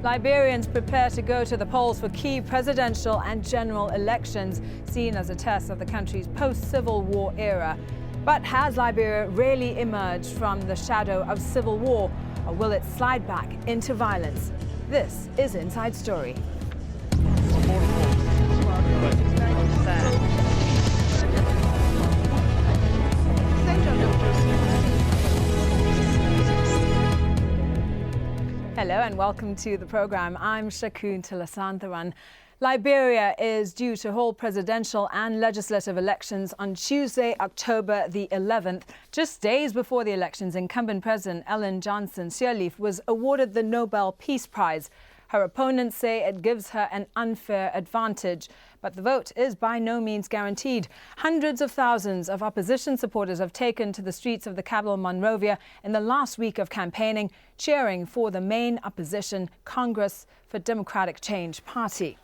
Liberians prepare to go to the polls for key presidential and general elections, seen as a test of the country's post-Civil War era. But has Liberia really emerged from the shadow of civil war, or will it slide back into violence? This is Inside Story. Hello and welcome to the program. I'm Shakun Tilasantharan. Liberia is due to hold presidential and legislative elections on Tuesday, October the 11th. Just days before the elections, incumbent President Johnson-Sirleaf was awarded the Nobel Peace Prize. Her opponents say it gives her an unfair advantage, but the vote is by no means guaranteed. Hundreds of thousands of opposition supporters have taken to the streets of the capital Monrovia in the last week of campaigning, cheering for the main opposition, Congress for Democratic Change Party.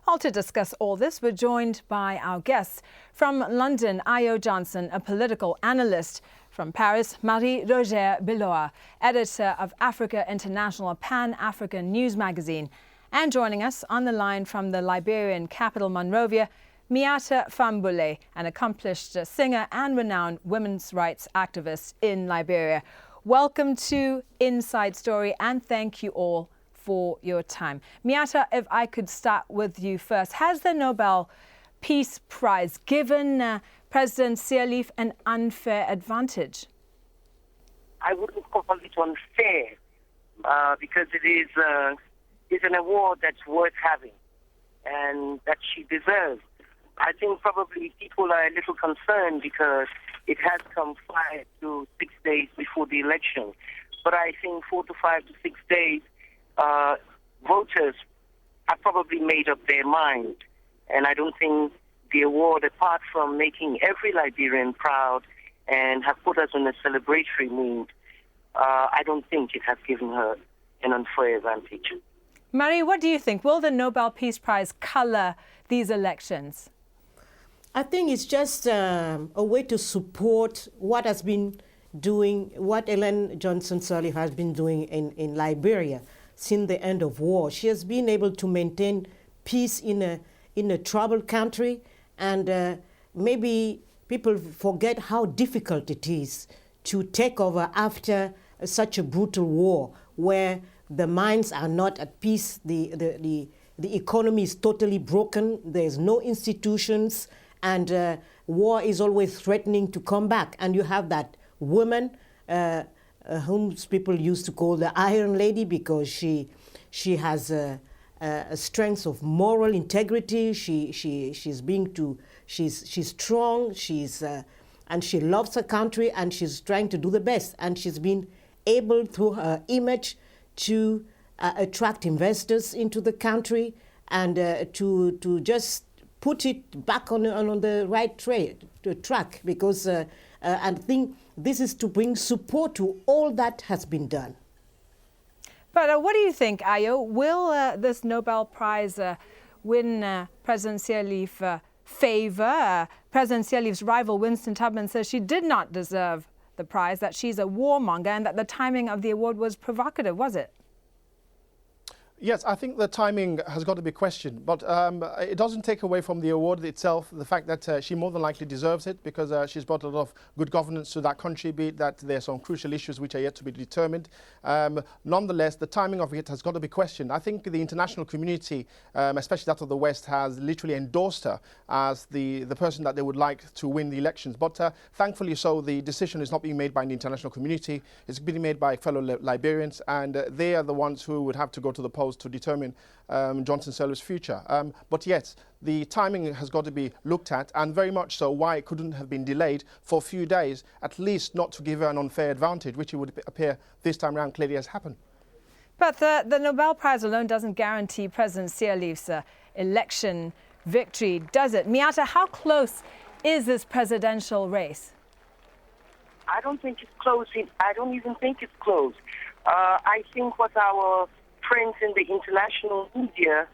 Well, to discuss all this, we're joined by our guests. From London, Ayo Johnson, a political analyst. From Paris, Marie-Roger Biloa, editor of Africa International, a Pan-African news magazine. And joining us on the line from the Liberian capital, Monrovia, Miatta Fabnubulleh, an accomplished singer and renowned women's rights activist in Liberia. Welcome to Inside Story, and thank you all for your time. Miatta, if I could start with you first. Has the Nobel Peace Prize given President Sirleaf an unfair advantage? I wouldn't call it unfair because it is an award that's worth having and that she deserves. I think probably people are a little concerned because it has come 5 to 6 days before the election. But I think 4 to 5 to 6 days, voters have probably made up their mind. And I don't think the award, apart from making every Liberian proud and have put us in a celebratory mood, I don't think it has given her an unfair advantage. Marie, what do you think? Will the Nobel Peace Prize colour these elections? I think it's just a way to support what has been doing, what Ellen Johnson-Sirleaf has been doing in Liberia since the end of war. She has been able to maintain peace in a troubled country, and maybe people forget how difficult it is to take over after such a brutal war where the minds are not at peace, the economy is totally broken, there's no institutions, and war is always threatening to come back. And you have that woman whom people used to call the Iron Lady because she has a strength of moral integrity. She's strong. And she loves her country, and she's trying to do the best. And she's been able, through her image, to attract investors into the country and to just put it back on the right track. Because I think this is to bring support to all that has been done. But what do you think, Ayo? Will this Nobel Prize win President Sirleaf favour? President Sirleaf's rival, Winston Tubman, says she did not deserve the prize, that she's a warmonger, and that the timing of the award was provocative, was it? Yes, I think the timing has got to be questioned, but it doesn't take away from the award itself the fact that she more than likely deserves it because she's brought a lot of good governance to that country, be it that there are some crucial issues which are yet to be determined. Nonetheless, the timing of it has got to be questioned. I think the international community, especially that of the West, has literally endorsed her as the person that they would like to win the elections. But thankfully so, the decision is not being made by the international community. It's being made by fellow Liberians, and they are the ones who would have to go to the polls to determine Johnson-Sirleaf's future. But yes, the timing has got to be looked at, and very much so why it couldn't have been delayed for a few days, at least not to give her an unfair advantage, which it would appear this time around clearly has happened. But the Nobel Prize alone doesn't guarantee President Sirleaf's election victory, does it? Miatta, how close is this presidential race? I don't think it's close. I don't even think it's close. I think what our friends in the international media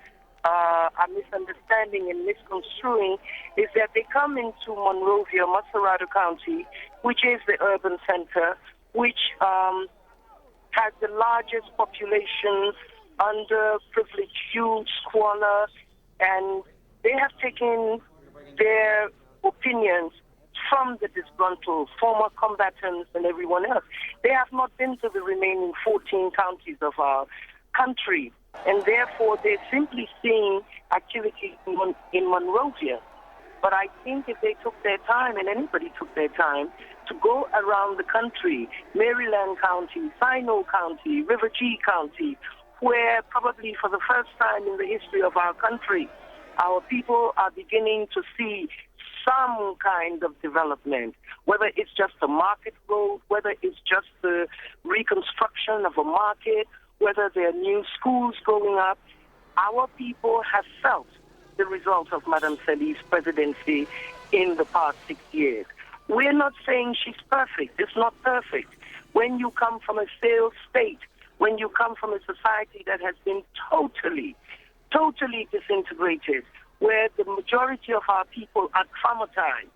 are misunderstanding and misconstruing is that they come into Monrovia, Massarado County, which is the urban center, which has the largest population underprivileged youth, squalor, and they have taken their opinions from the disgruntled former combatants and everyone else. They have not been to the remaining 14 counties of our country, and therefore they're simply seeing activity in Monrovia. But I think if they took their time, and anybody took their time, to go around the country, Maryland County, Sino County, River G County, where probably for the first time in the history of our country, our people are beginning to see some kind of development, whether it's just a market road, whether it's just the reconstruction of a market, whether there are new schools going up. Our people have felt the result of Madam Sirleaf's presidency in the past 6 years. We're not saying she's perfect. It's not perfect. When you come from a failed state, when you come from a society that has been totally disintegrated, where the majority of our people are traumatized,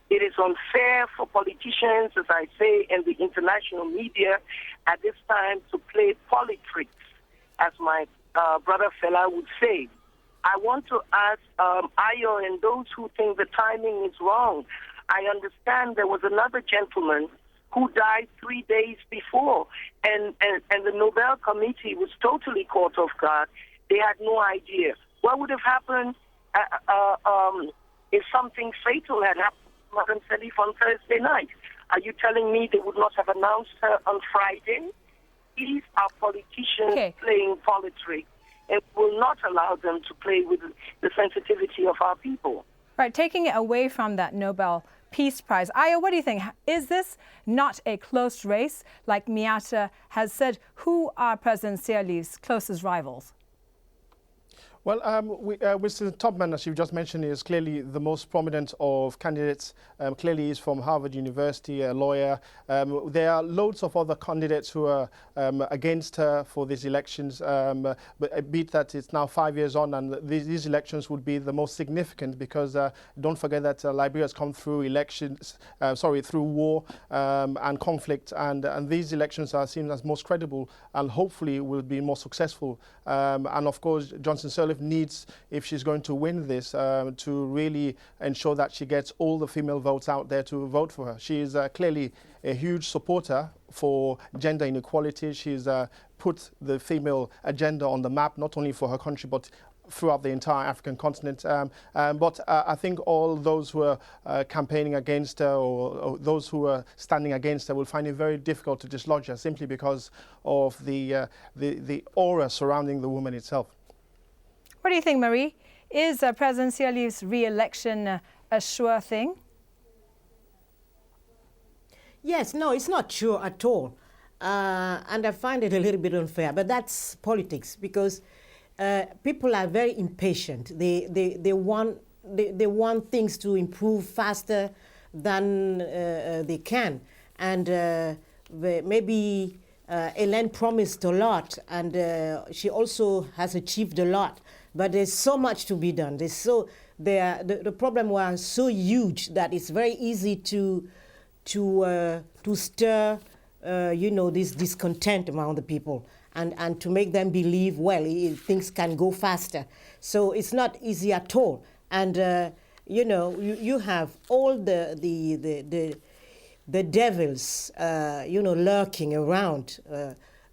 it is unfair for politicians, as I say, and the international media at this time to play politics, as my brother Fela would say. I want to ask Ayo and those who think the timing is wrong. I understand there was another gentleman who died 3 days before, and the Nobel Committee was totally caught off guard. They had no idea. What would have happened if something fatal had happened to Madam Sirleaf on Thursday night? Are you telling me they would not have announced her on Friday? These are politicians playing politics, and will not allow them to play with the sensitivity of our people. Right, taking it away from that Nobel Peace Prize. Ayo, what do you think? Is this not a close race? Like Miatta has said, who are President Sirleaf's closest rivals? Well, Mr. Topman, as you just mentioned, is clearly the most prominent of candidates. Clearly, he's from Harvard University, a lawyer. There are loads of other candidates who are against her for these elections. But be it that it's now 5 years on, and these elections would be the most significant because don't forget that Liberia has come through elections, through war and conflict, and these elections are seen as most credible and hopefully will be more successful. And of course, Johnson-Sirleaf needs, if she's going to win this, to really ensure that she gets all the female votes out there to vote for her. She is clearly a huge supporter for gender inequality. She's put the female agenda on the map, not only for her country, but throughout the entire African continent. But I think all those who are campaigning against her or those who are standing against her will find it very difficult to dislodge her simply because of the aura surrounding the woman itself. What do you think, Marie? Is President Sirleaf's re-election a sure thing? Yes, no, it's not sure at all. And I find it a little bit unfair, but that's politics because people are very impatient. They want things to improve faster than they can. And maybe Ellen promised a lot, and she also has achieved a lot. But there's so much to be done. The problem was so huge that it's very easy to stir, this discontent among the people, and to make them believe, well, things can go faster. So it's not easy at all. And you have all the devils, lurking around,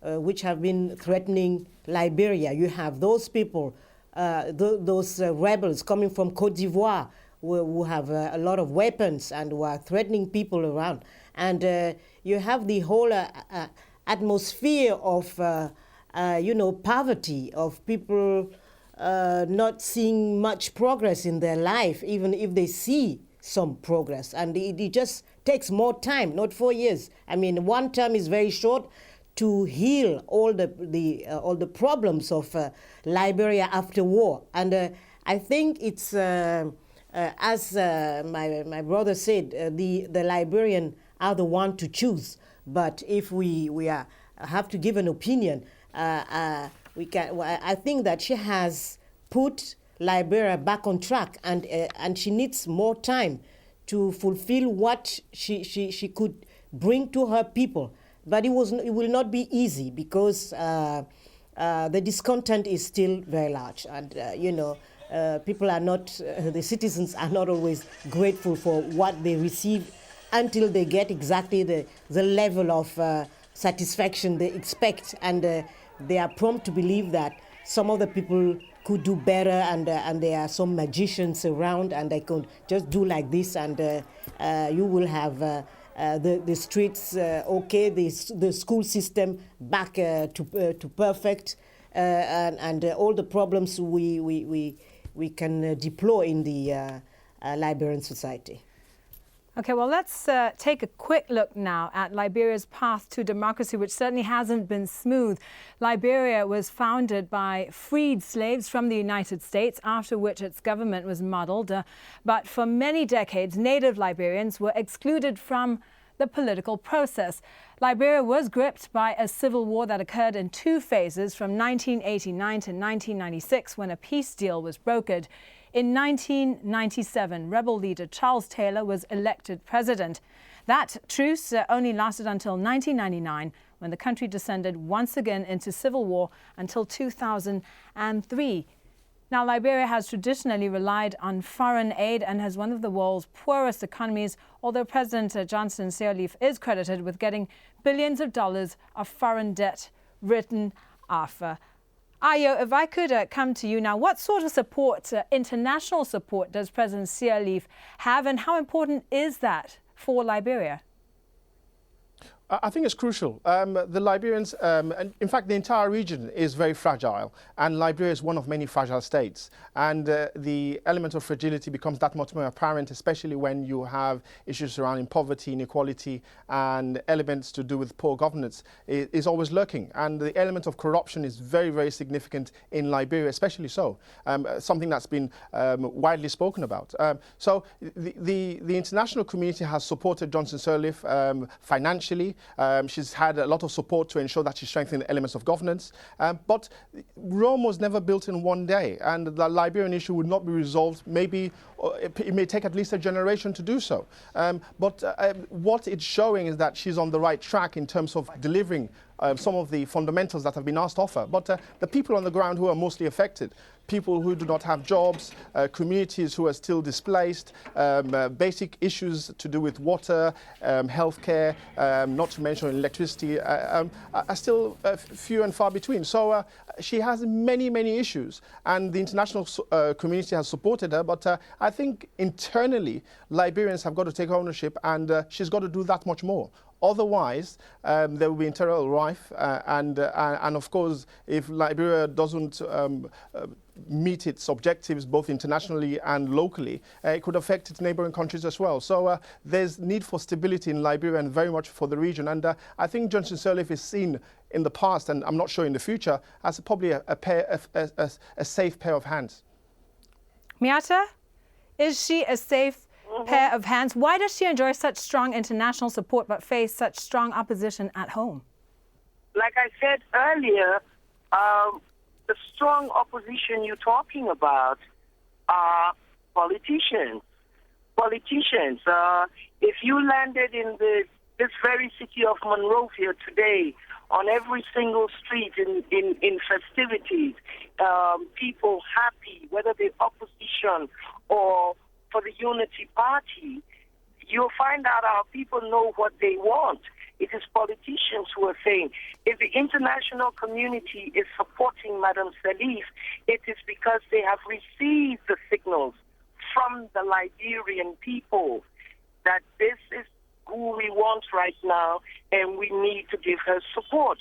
which have been threatening Liberia. You have those people. Those rebels coming from Côte d'Ivoire who have a lot of weapons and who are threatening people around. And you have the whole atmosphere of, poverty, of people not seeing much progress in their life, even if they see some progress. And it just takes more time, not 4 years. I mean, one term is very short to heal all the problems of Liberia after war. And I think it's, as my brother said, the Liberian are the one to choose. But if we have to give an opinion, we can. I think that she has put Liberia back on track, and she needs more time to fulfill what she could bring to her people. But it will not be easy because the discontent is still very large, and people are not, the citizens are not always grateful for what they receive until they get exactly the level of satisfaction they expect, and they are prompt to believe that some of the people could do better, and there are some magicians around, and they could just do like this, and you will have the streets okay, the school system back to perfect, and all the problems we can deploy in the Liberian society. Okay, well, let's take a quick look now at Liberia's path to democracy, which certainly hasn't been smooth. Liberia was founded by freed slaves from the United States, after which its government was muddled. But for many decades, native Liberians were excluded from the political process. Liberia was gripped by a civil war that occurred in two phases from 1989 to 1996, when a peace deal was brokered. In 1997, rebel leader Charles Taylor was elected president. That truce only lasted until 1999, when the country descended once again into civil war until 2003. Now, Liberia has traditionally relied on foreign aid and has one of the world's poorest economies, although President Johnson-Sirleaf is credited with getting billions of dollars of foreign debt written off. Ayo, if I could come to you now, what sort of support, international support, does President Sirleaf have, and how important is that for Liberia? I think it's crucial. The Liberians, and in fact, the entire region is very fragile, and Liberia is one of many fragile states. And the element of fragility becomes that much more apparent, especially when you have issues surrounding poverty, inequality, and elements to do with poor governance is always lurking. And the element of corruption is very, very significant in Liberia, especially so, something that's been widely spoken about. So the international community has supported Johnson-Sirleaf financially. She's had a lot of support to ensure that she strengthened the elements of governance. But Rome was never built in one day, and the Liberian issue would not be resolved. Maybe it may take at least a generation to do so. But what it's showing is that she's on the right track in terms of delivering some of the fundamentals that have been asked of her. But the people on the ground who are mostly affected, people who do not have jobs, communities who are still displaced, basic issues to do with water, healthcare, not to mention electricity, are still few and far between. So she has many, many issues, and the international community has supported her. But I think internally, Liberians have got to take ownership, and she's got to do that much more. Otherwise, there will be internal rife, and of course, if Liberia doesn't meet its objectives both internationally and locally, it could affect its neighboring countries as well. So there's need for stability in Liberia and very much for the region. And I think Johnson-Sirleaf is seen in the past, and I'm not sure in the future, as probably a safe pair of hands. Miatta, is she a safe pair of hands? Why does she enjoy such strong international support but face such strong opposition at home? Like I said earlier, the strong opposition you're talking about are politicians. If you landed in this very city of Monrovia today, on every single street in festivities, people happy, whether they're opposition or for the Unity Party, you'll find out our people know what they want. It is politicians who are saying, if the international community is supporting Madam Sirleaf, it is because they have received the signals from the Liberian people that this is who we want right now, and we need to give her support.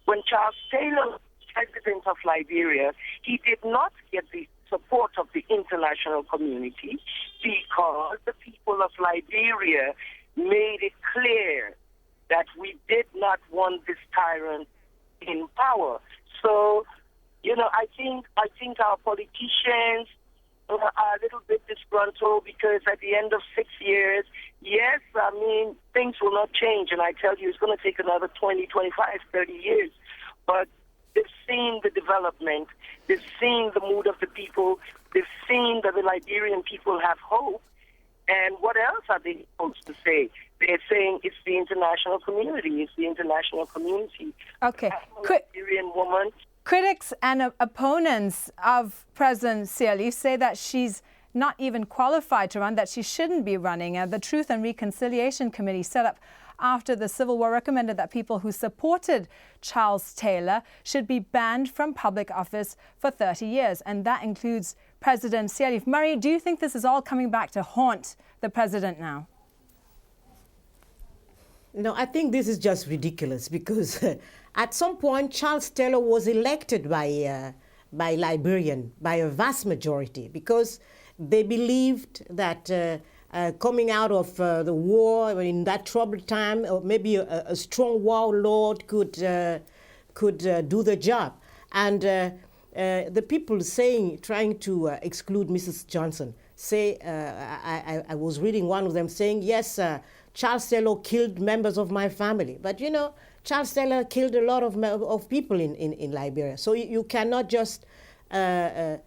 When Charles Taylor was president of Liberia, he did not get the support of the international community because the people of Liberia made it clear that we did not want this tyrant in power. So, I think our politicians are a little bit disgruntled because at the end of 6 years, yes, things will not change. And I tell you, it's going to take another 20, 25, 30 years. But they've seen the development. They've seen the mood of the people. They've seen that the Liberian people have hope. And what else are they supposed to say? They're saying it's the international community. It's the international community. Okay. I'm a Liberian woman. Critics and opponents of President Sirleaf say that she's not even qualified to run, that she shouldn't be running. The Truth and Reconciliation Committee, set up after the Civil War, recommended that people who supported Charles Taylor should be banned from public office for 30 years. And that includes President Sirleaf. Murray, do you think this is all coming back to haunt the president now? No, I think this is just ridiculous because at some point Charles Taylor was elected by Liberian by a vast majority because they believed that coming out of the war in that troubled time, or maybe a strong warlord could do the job. And the people trying to exclude Mrs. Johnson, say, I was reading one of them saying, yes, Charles Taylor killed members of my family. But you know, Charles Taylor killed a lot of people in Liberia. So you cannot just put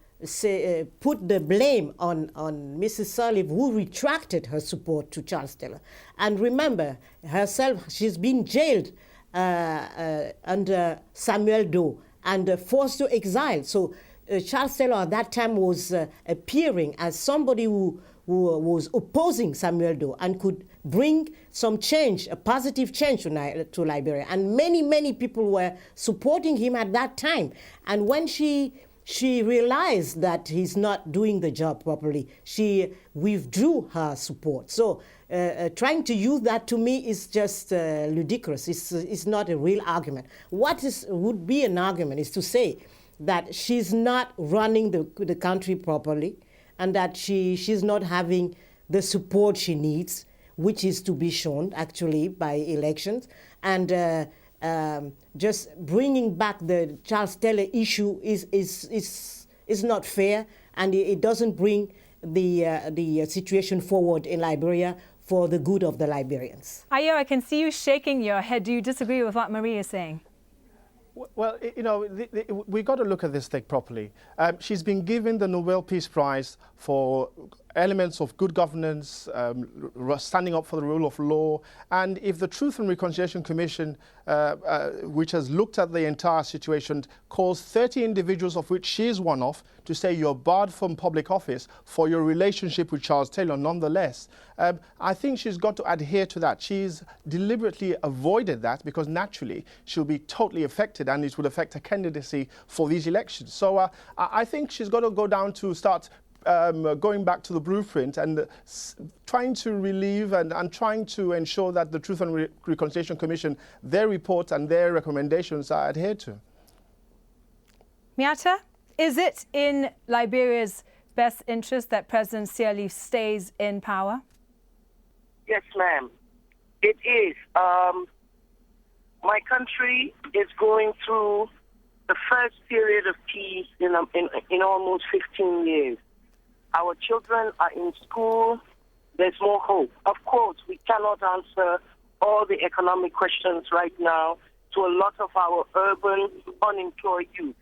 the blame on Mrs. Sirleaf, who retracted her support to Charles Taylor. And remember, herself, she's been jailed under Samuel Doe and forced to exile. So Charles Taylor at that time was appearing as somebody who was opposing Samuel Doe and could bring some change, a positive change to Liberia. And many people were supporting him at that time. And when she realized that he's not doing the job properly, she withdrew her support. So trying to use that, to me, is just ludicrous. It's not a real argument. What would be an argument is to say that she's not running the country properly and that she's not having the support she needs, which is to be shown, actually, by elections. And just bringing back the Charles Taylor issue is not fair, and it doesn't bring the situation forward in Liberia for the good of the Liberians. Ayo, I can see you shaking your head. Do you disagree with what Maria is saying? Well, you know, we've got to look at this thing properly. She's been given the Nobel Peace Prize for elements of good governance, standing up for the rule of law. And if the Truth and Reconciliation Commission, which has looked at the entire situation, calls 30 individuals, of which she is one of, to say you're barred from public office for your relationship with Charles Taylor, nonetheless, I think she's got to adhere to that. She's deliberately avoided that because naturally she'll be totally affected and it would affect her candidacy for these elections. So I think she's got to go down to start going back to the blueprint and trying to relieve and trying to ensure that the Truth and Reconciliation Commission, their reports and their recommendations are adhered to. Miatta, is it in Liberia's best interest that President Sirleaf stays in power? Yes, ma'am. It is. My country is going through the first period of peace in almost 15 years. Our children are in school. There's more hope. Of course, we cannot answer all the economic questions right now to a lot of our urban unemployed youth.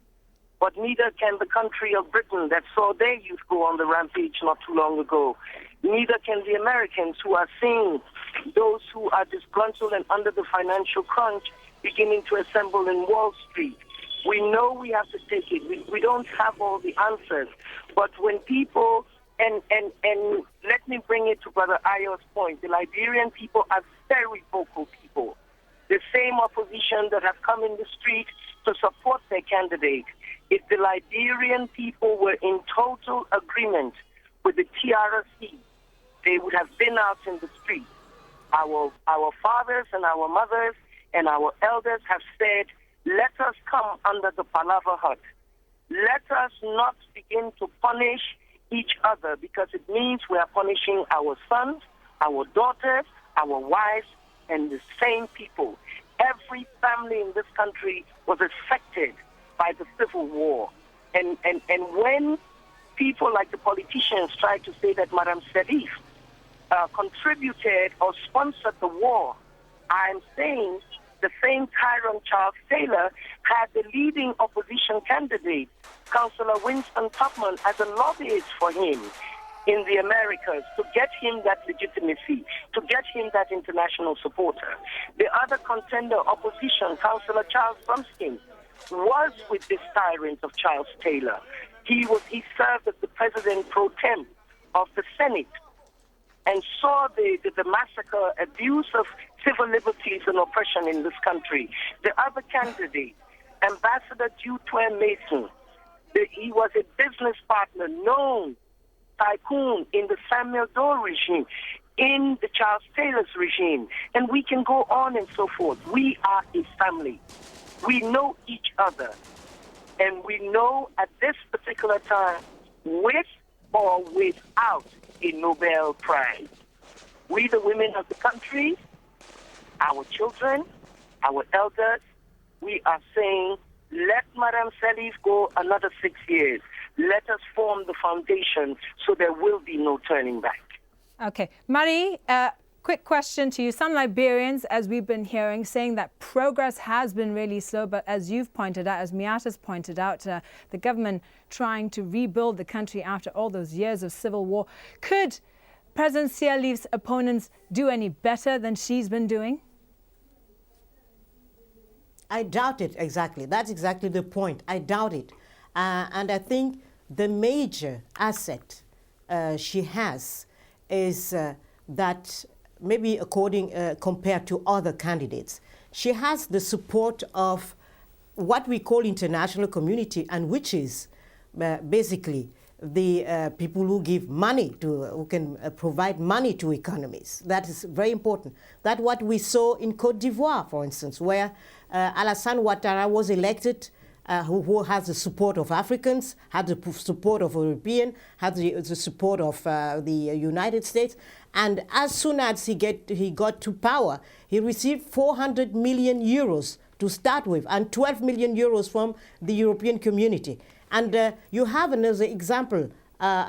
But neither can the country of Britain that saw their youth go on the rampage not too long ago. Neither can the Americans who are seeing those who are disgruntled and under the financial crunch beginning to assemble in Wall Street. We know we have to take it. We don't have all the answers. But when people, and let me bring it to Brother Ayo's point, the Liberian people are very vocal people. The same opposition that have come in the street to support their candidate. If the Liberian people were in total agreement with the TRC, they would have been out in the street. Our fathers and our mothers and our elders have said, let us come under the palaver hut. Let us not begin to punish each other because it means we are punishing our sons, our daughters, our wives, and the same people. Every family in this country was affected by the Civil War. And when people like the politicians try to say that Madam Sirleaf contributed or sponsored the war, I'm saying the same tyrant Charles Taylor had the leading opposition candidate, Councillor Winston Tubman, as a lobbyist for him in the Americas to get him that legitimacy, to get him that international supporter. The other contender, opposition, Councillor Charles Brumskin, was with this tyrant of Charles Taylor. He served as the president pro tem of the Senate and saw the massacre, abuse of civil liberties and oppression in this country. The other candidate, Ambassador Dutware Mason, he was a business partner, known tycoon in the Samuel Doe regime, in the Charles Taylor's regime, and we can go on and so forth. We are a family. We know each other, and we know at this particular time, with or without a Nobel Prize, we, the women of the country, our children, our elders, we are saying, let Madame Sirleaf go another 6 years. Let us form the foundation so there will be no turning back. Okay. Marie, quick question to you. Some Liberians, as we've been hearing, saying that progress has been really slow, but as you've pointed out, as Miatta's pointed out, the government trying to rebuild the country after all those years of civil war. Could President Sirleaf's opponents do any better than she's been doing? I doubt it, exactly. That's exactly the point. I doubt it. And I think the major asset she has is that maybe compared to other candidates, she has the support of what we call international community, and which is basically the people who give money who can provide money to economies. That is very important. That's what we saw in Côte d'Ivoire, for instance, where Alassane Ouattara was elected, who has the support of Africans, had the support of Europeans, had the support of the United States. And as soon as he got to power, he received 400 million euros to start with, and 12 million euros from the European community. And you have another example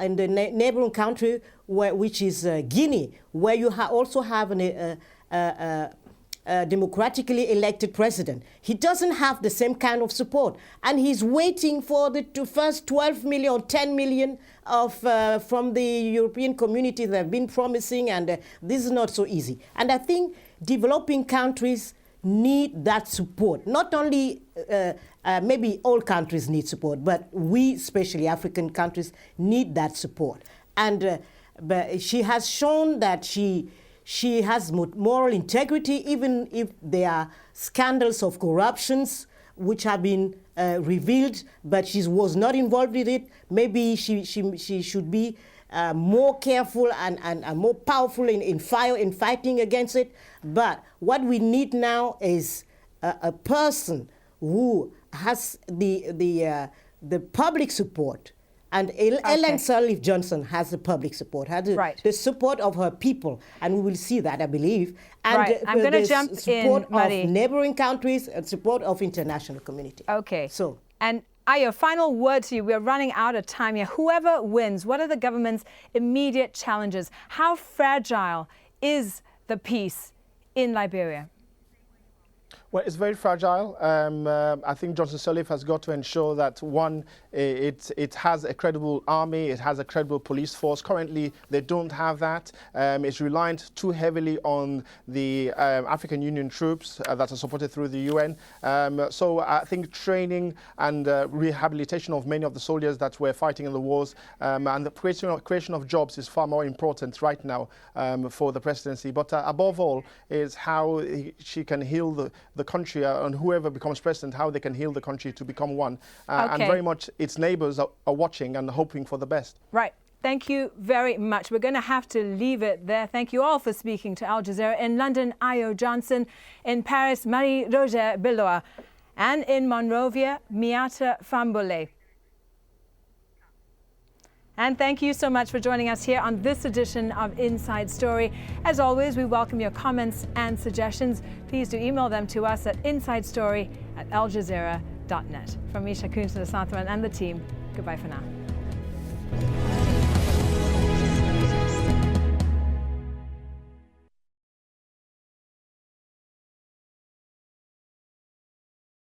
in the neighboring country, which is Guinea, where you also have a democratically elected president. He doesn't have the same kind of support, and he's waiting for the first 12 million or 10 million from the European community that have been promising, and this is not so easy. And I think developing countries need that support. Not only maybe all countries need support, but we, especially African countries, need that support. And but she has shown that she has moral integrity, even if there are scandals of corruptions which have been revealed, but she was not involved with it. Maybe she should be more careful and more powerful in fighting against it. But what we need now is a person who has the public support. And Ellen Sirleaf Johnson has the public support, has the support of her people, and we will see that, I believe. And I'm going to jump support in, Marie. of neighboring countries and support of international community. Okay. So, and Ayo, final word to you. We're running out of time here. Whoever wins, what are the government's immediate challenges? How fragile is the peace in Liberia? Well, it's very fragile. I think Johnson-Sirleaf has got to ensure that, one, it has a credible army, it has a credible police force. Currently, they don't have that. It's reliant too heavily on the African Union troops that are supported through the UN. So I think training and rehabilitation of many of the soldiers that were fighting in the wars and the creation of jobs is far more important right now for the presidency. But above all is how she can heal the country, and whoever becomes president, how they can heal the country to become one. And very much its neighbors are watching and hoping for the best. Right. Thank you very much. We're going to have to leave it there. Thank you all for speaking to Al Jazeera. In London, Ayo Johnson. In Paris, Marie-Roger Biloa. And in Monrovia, Miatta Fabnubulleh. And thank you so much for joining us here on this edition of Inside Story. As always, we welcome your comments and suggestions. Please do email them to us at insidestory@aljazeera.net. From me, Shakun Santharan, and the team, goodbye for now.